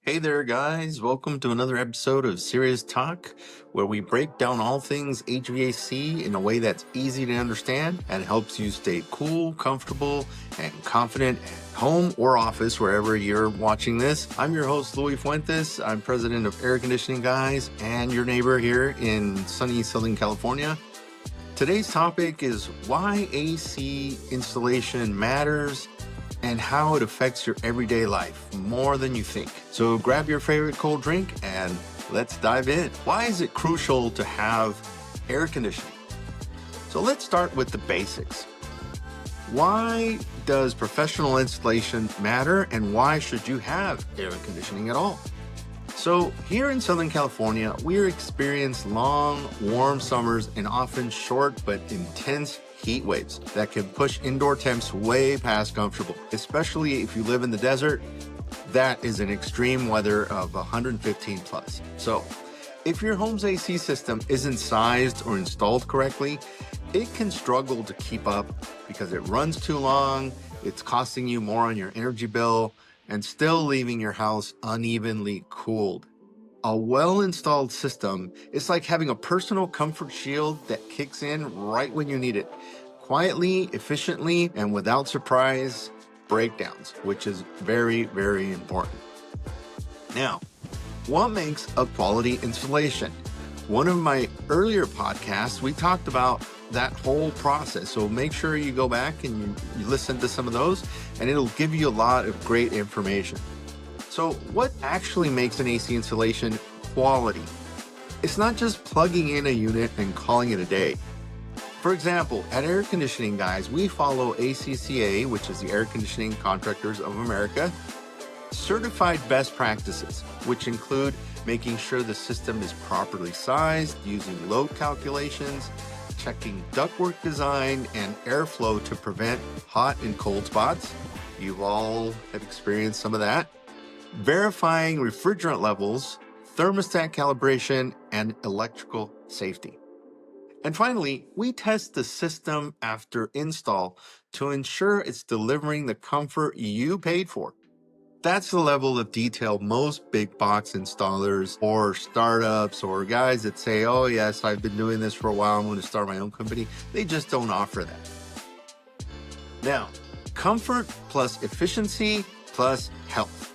Hey there, guys. Welcome to another episode of SEERious Talk, where we break down all things HVAC in a way that's easy to understand and helps you stay cool, comfortable, and confident at home or office, wherever you're watching this. I'm your host, Louis Fuentes. I'm president of Air Conditioning Guys and your neighbor here in sunny Southern California. Today's topic is why AC installation matters and how it affects your everyday life more than you think. So grab your favorite cold drink and let's dive in. Why is it crucial to have air conditioning? So let's start with the basics. Why does professional installation matter, and why should you have air conditioning at all? So here in Southern California, we experience long, warm summers and often short but intense heat waves that can push indoor temps way past comfortable, especially if you live in the desert. That is an extreme weather of 115 plus. So if your home's AC system isn't sized or installed correctly, it can struggle to keep up because it runs too long, it's costing you more on your energy bill, and still leaving your house unevenly cooled. A well-installed system is like having a personal comfort shield that kicks in right when you need it, quietly, efficiently, and without surprise breakdowns, which is very, very important. Now, what makes a quality installation? One of my earlier podcasts, we talked about that whole process. So make sure you go back and you listen to some of those, and it'll give you a lot of great information. So what actually makes an AC installation quality? It's not just plugging in a unit and calling it a day. For example, at Air Conditioning Guys, we follow ACCA, which is the Air Conditioning Contractors of America, certified best practices, which include making sure the system is properly sized, using load calculations, checking ductwork design and airflow to prevent hot and cold spots. You all have experienced some of that. Verifying refrigerant levels, thermostat calibration, and electrical safety. And finally, we test the system after install to ensure it's delivering the comfort you paid for. That's the level of detail most big box installers or startups or guys that say, oh yes, I've been doing this for a while, I'm going to start my own company. They just don't offer that. Now, comfort plus efficiency plus health.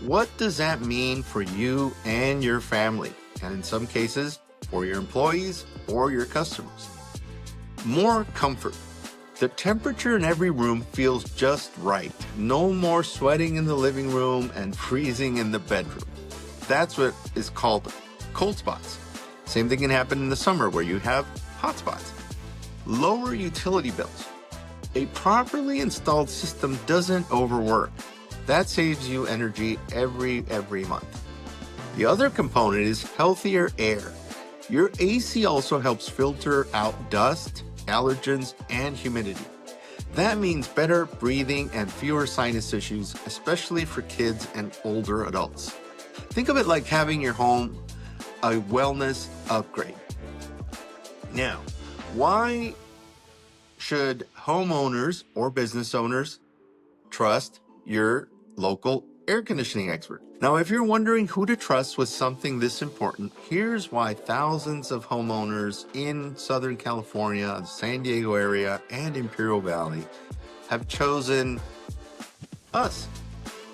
What does that mean for you and your family? And in some cases, for your employees or your customers. More comfort. The temperature in every room feels just right. No more sweating in the living room and freezing in the bedroom. That's what is called cold spots. Same thing can happen in the summer where you have hot spots. Lower utility bills. A properly installed system doesn't overwork. That saves you energy every month. The other component is healthier air. Your AC also helps filter out dust, allergens, and humidity. That means better breathing and fewer sinus issues, especially for kids and older adults. Think of it like having your home a wellness upgrade. Now, why should homeowners or business owners trust your local air conditioning expert? Now, if you're wondering who to trust with something this important, here's why thousands of homeowners in Southern California, the San Diego area, and Imperial Valley have chosen us.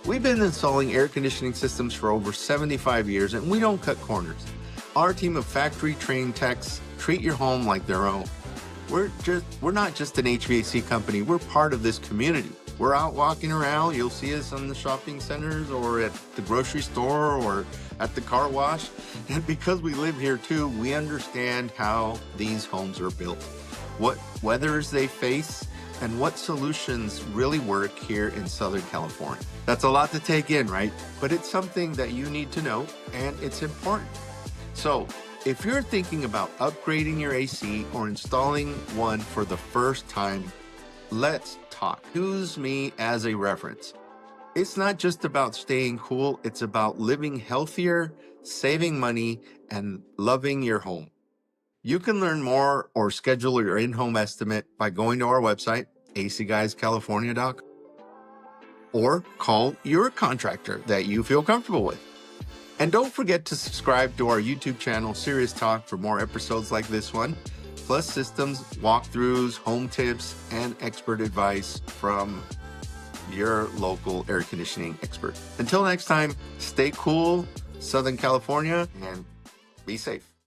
We've been installing air conditioning systems for over 75 years, and we don't cut corners. Our team of factory-trained techs treat your home like their own. We're not just an HVAC company, we're part of this community. We're out walking around. You'll see us on the shopping centers or at the grocery store or at the car wash. And because we live here too, we understand how these homes are built, what weathers they face, and what solutions really work here in Southern California. That's a lot to take in, right? But it's something that you need to know, and it's important. So if you're thinking about upgrading your AC or installing one for the first time, let's talk. Use me as a reference. It's not just about staying cool, it's about living healthier, saving money, and loving your home. You can learn more or schedule your in-home estimate by going to our website, acguyscalifornia.com. or call your contractor that you feel comfortable with. And don't forget to subscribe to our YouTube channel, SEERious Talk, for more episodes like this one, plus systems, walkthroughs, home tips, and expert advice from your local air conditioning expert. Until next time, stay cool, Southern California, and be safe.